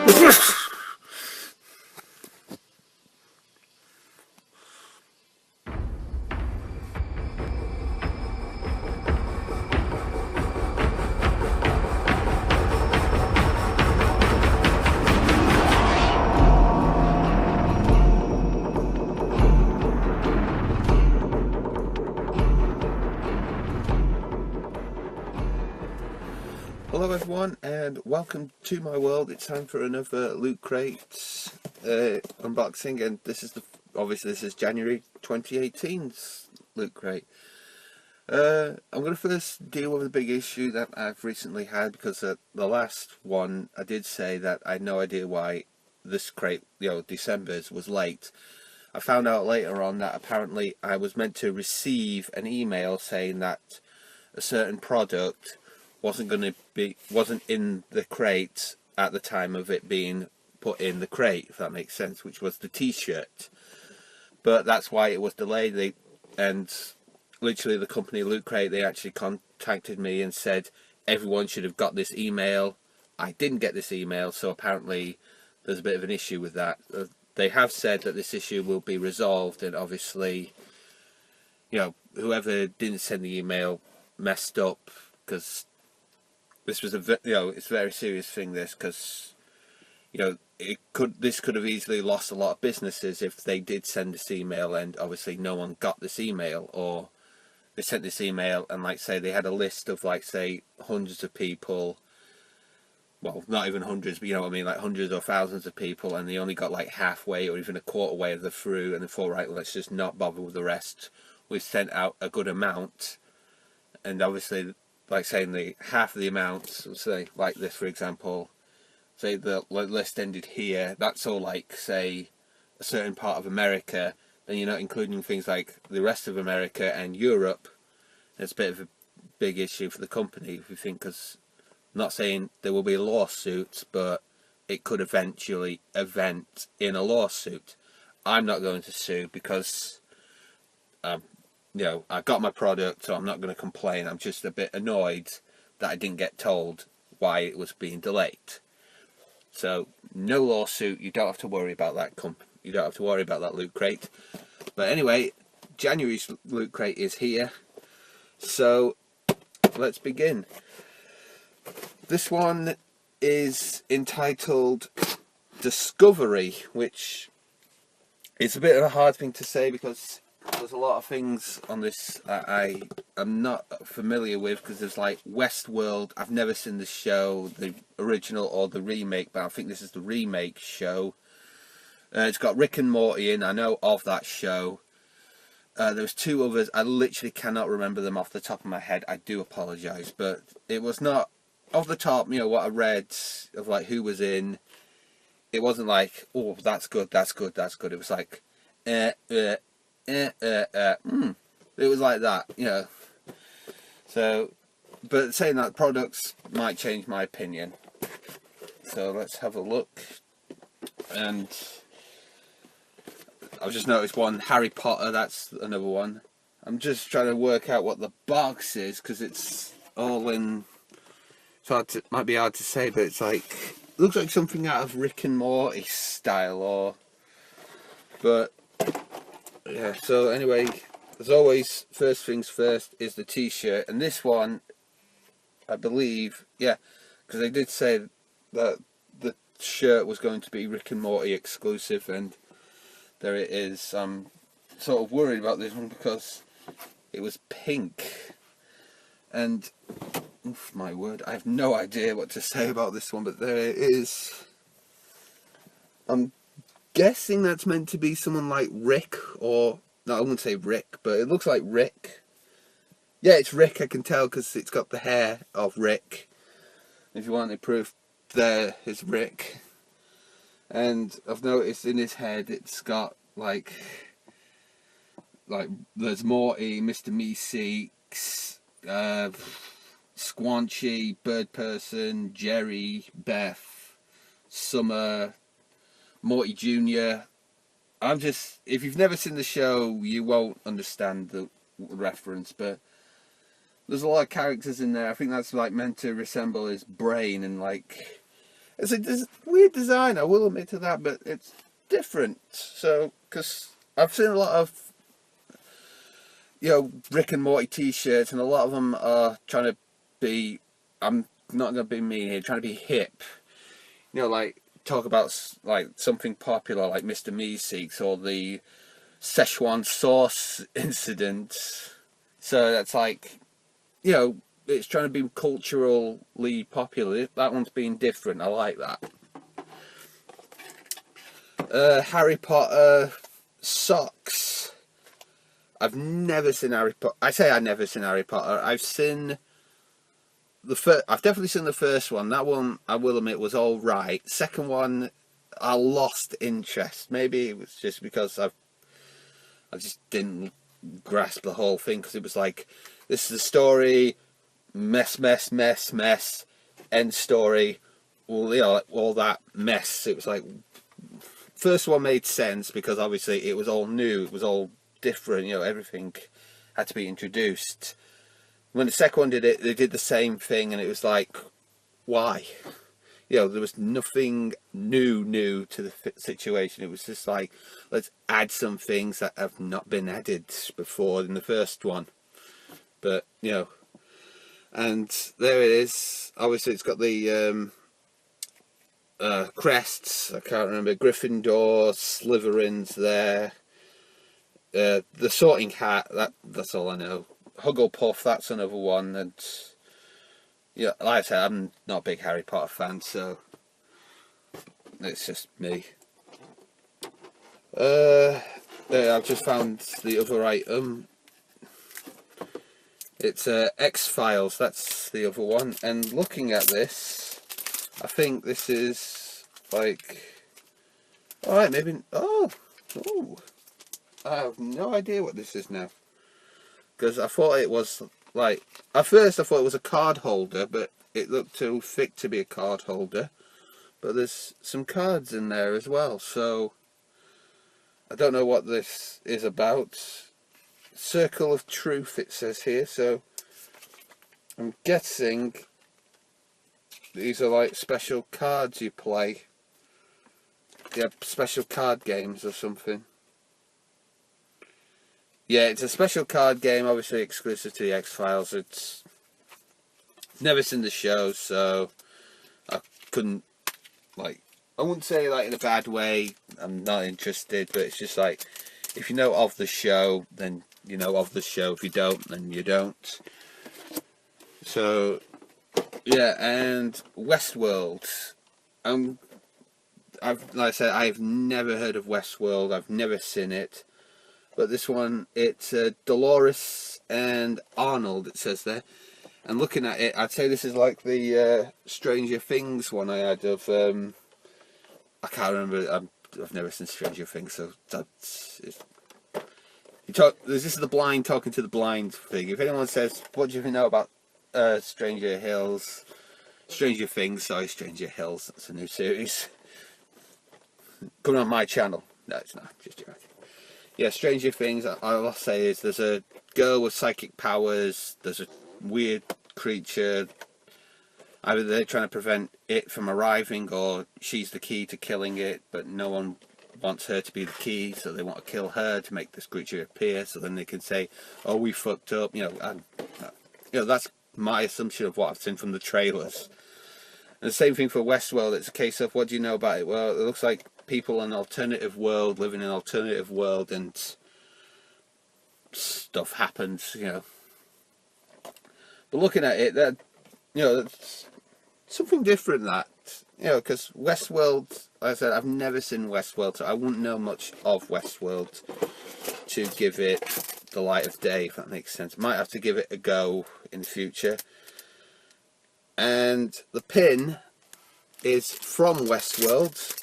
Hello everyone and welcome to my world. It's time for another Lootcrate unboxing, and this is January 2018's Lootcrate. I'm going to first deal with a big issue that I've recently had, because the last one I did say that I had no idea why this crate, December's, was late. I found out later on that apparently I was meant to receive an email saying that a certain product wasn't in the crate at the time of it being put in the crate, if that makes sense, which was the t-shirt. But that's why it was delayed. And literally the company Lootcrate, they actually contacted me and said everyone should have got this email. I didn't get this email, so apparently there's a bit of an issue with that. They have said that this issue will be resolved, and obviously, whoever didn't send the email messed up, because this was it's a very serious thing, because this could have easily lost a lot of businesses if they did send this email and obviously no one got this email, or they sent this email and, like, say they had a list of, like, say, hundreds of people, well, not even hundreds, but you know what I mean, like hundreds or thousands of people, and they only got like halfway or even a quarter way of the through, and they thought, right, well, let's just not bother with the rest. We've sent out a good amount, and obviously, like, saying the half of the amounts, say like this for example, say the list ended here, that's all, like, say a certain part of America, then you're not including things like the rest of America and Europe. It's a bit of a big issue for the company, if you think, because I'm not saying there will be lawsuits, but it could eventually event in a lawsuit. I'm not going to sue because I got my product, so I'm not going to complain. I'm just a bit annoyed that I didn't get told why it was being delayed. So no lawsuit. You don't have to worry about that. You don't have to worry about that Loot Crate. But anyway, January's Loot Crate is here. So let's begin. This one is entitled Discovery, which is a bit of a hard thing to say because there's a lot of things on this that I am not familiar with, because there's like Westworld. I've never seen the show, the original or the remake, but I think this is the remake show. It's got Rick and Morty in. I know of that show. There's two others. I literally cannot remember them off the top of my head. I do apologise, but it was not off the top. What I read of, like, who was in. It wasn't like, oh, that's good, that's good, that's good. It was like, It was like that, So, but saying that, products might change my opinion. So let's have a look. And I've just noticed one, Harry Potter, that's another one. I'm just trying to work out what the box is, because it's all in, might be hard to say, but it's like, looks like something out of Rick and Morty style, but yeah. So anyway, as always, first things first is the t-shirt, and this one, I believe, yeah, because they did say that the shirt was going to be Rick and Morty exclusive, and there it is. I'm sort of worried about this one because it was pink, and oof, my word, I have no idea what to say about this one, but there it is. I'm guessing that's meant to be someone like Rick, or no, I wouldn't say Rick, but it looks like Rick. Yeah, it's Rick, I can tell, because it's got the hair of Rick. If you wanted proof, there is Rick. And I've noticed in his head it's got like there's Morty, Mr. Meeseeks, Squanchy, Bird Person, Jerry, Beth, Summer, Morty Jr. If you've never seen the show, you won't understand the reference, but there's a lot of characters in there. I think that's like meant to resemble his brain, and like It's a weird design, I will admit to that, but it's different. So, because I've seen a lot of, Rick and Morty t-shirts, and a lot of them are trying to be, I'm not going to be mean here, trying to be hip. Like, talk about, like, something popular, like Mr. Meeseeks, or the Szechuan sauce incident. So that's like, it's trying to be culturally popular. That one's being different. I like that. Harry Potter socks. I've never seen Harry Potter. I say I've never seen Harry Potter. I've seen I've definitely seen the first one. That one, I will admit, was all right. Second one, I lost interest. Maybe it was just because I just didn't grasp the whole thing, because it was like, this is the story, mess, end story. Well, like, all that mess. It was like, first one made sense because obviously it was all new, it was all different. Everything had to be introduced. When the second one did it, they did the same thing, and it was like, why? There was nothing new to the situation. It was just like, let's add some things that have not been added before in the first one. But, and there it is. Obviously it's got the crests. I can't remember. Gryffindor, Slytherin's there. The Sorting Hat, that's all I know. Hugglepuff, that's another one. And like I said, I'm not a big Harry Potter fan, so it's just me. I've just found the other item. It's X-Files, that's the other one. And looking at this, I think this is like, alright, maybe, oh, I have no idea what this is now. Because I thought it was like, at first I thought it was a card holder, but it looked too thick to be a card holder. But there's some cards in there as well, so I don't know what this is about. Circle of Truth, it says here, so I'm guessing these are like special cards you play. Yeah, special card games or something. Yeah, it's a special card game, obviously exclusive to the X-Files. It's never seen the show, so I couldn't, like, I wouldn't say like in a bad way, I'm not interested, but it's just like, if you know of the show, then you know of the show. If you don't, then you don't. So, yeah, and Westworld. Like I said, I've never heard of Westworld. I've never seen it. But this one, it's Dolores and Arnold, it says there. And looking at it, I'd say this is like the Stranger Things one I had of, I can't remember, I've never seen Stranger Things, so that's, this is the blind talking to the blind thing. If anyone says, what do you know about Stranger Things, Stranger Hills, that's a new series. Coming on my channel. No, it's not, just joking. Yeah, Stranger Things, all I'll say is there's a girl with psychic powers, there's a weird creature, either they're trying to prevent it from arriving, or she's the key to killing it, but no one wants her to be the key, so they want to kill her to make this creature appear, so then they can say, oh, we fucked up, that's my assumption of what I've seen from the trailers. And the same thing for Westworld. It's a case of, what do you know about it? Well, it looks like people in an alternative world, living in an alternative world, and stuff happens, But looking at it, that's something different, that, because Westworld, like I said, I've never seen Westworld, so I wouldn't know much of Westworld to give it the light of day, if that makes sense. Might have to give it a go in the future. And the pin is from Westworld.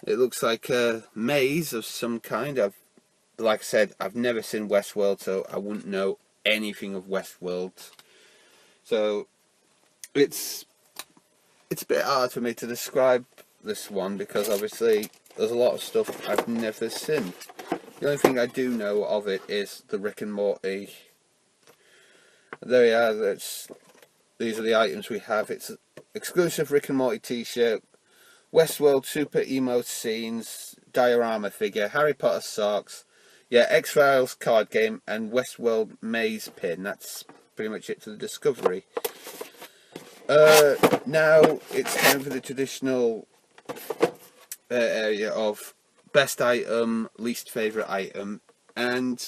It looks like a maze of some kind. Like I said, I've never seen Westworld, so I wouldn't know anything of Westworld. So it's a bit hard for me to describe this one, because obviously there's a lot of stuff I've never seen. The only thing I do know of it is the Rick and Morty. There we are. These are the items we have. It's exclusive Rick and Morty t-shirt, Westworld Super Emo Scenes diorama figure, Harry Potter socks, yeah, X-Files card game, and Westworld maze pin. That's pretty much it for the Discovery. Now it's time for the traditional area of best item, least favourite item, and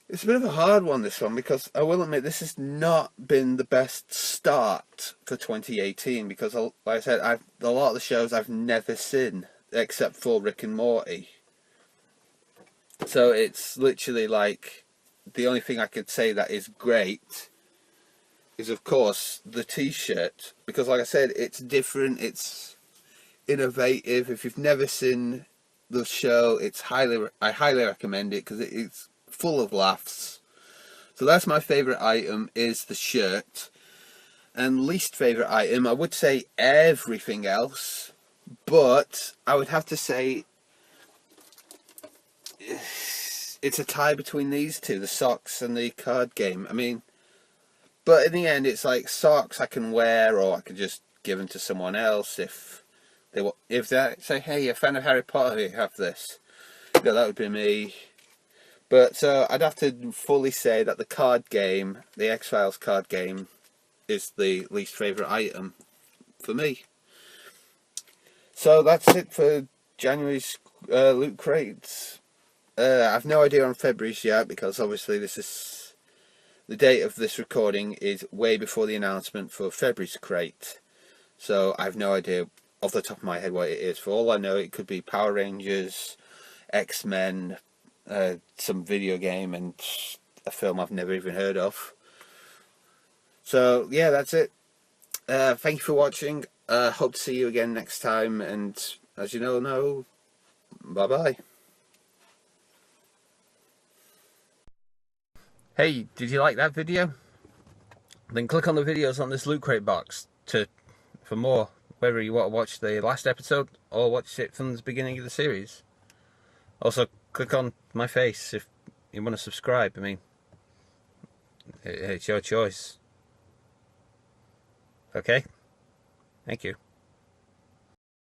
it's a bit of a hard one, this one, because I will admit this has not been the best start for 2018, because like I said, a lot of the shows I've never seen except for Rick and Morty, so it's literally like the only thing I could say that is great is, of course, the t-shirt, because like I said, it's different, it's innovative. If you've never seen the show, I highly recommend it, because it's full of laughs. So that's my favourite item, is the shirt. And least favourite item, I would say everything else, but I would have to say it's a tie between these two, the socks and the card game. I mean, but in the end, it's like socks I can wear, or I could just give them to someone else if they say, hey, you're a fan of Harry Potter, you have this. Yeah, that would be me. But so I'd have to fully say that the card game, the X-Files card game, is the least favourite item for me. So that's it for January's Loot Crates. I've no idea on February's yet, because obviously this is the date of this recording is way before the announcement for February's crate. So I have no idea off the top of my head what it is. For all I know, it could be Power Rangers, X-Men, some video game, and a film I've never even heard of. So yeah, that's it. Thank you for watching. Hope to see you again next time, and as you know, bye bye. Hey, did you like that video? Then click on the videos on this Loot Crate box for more, whether you want to watch the last episode or watch it from the beginning of the series. Also, click on my face if you want to subscribe. I mean, it's your choice. Okay? Thank you.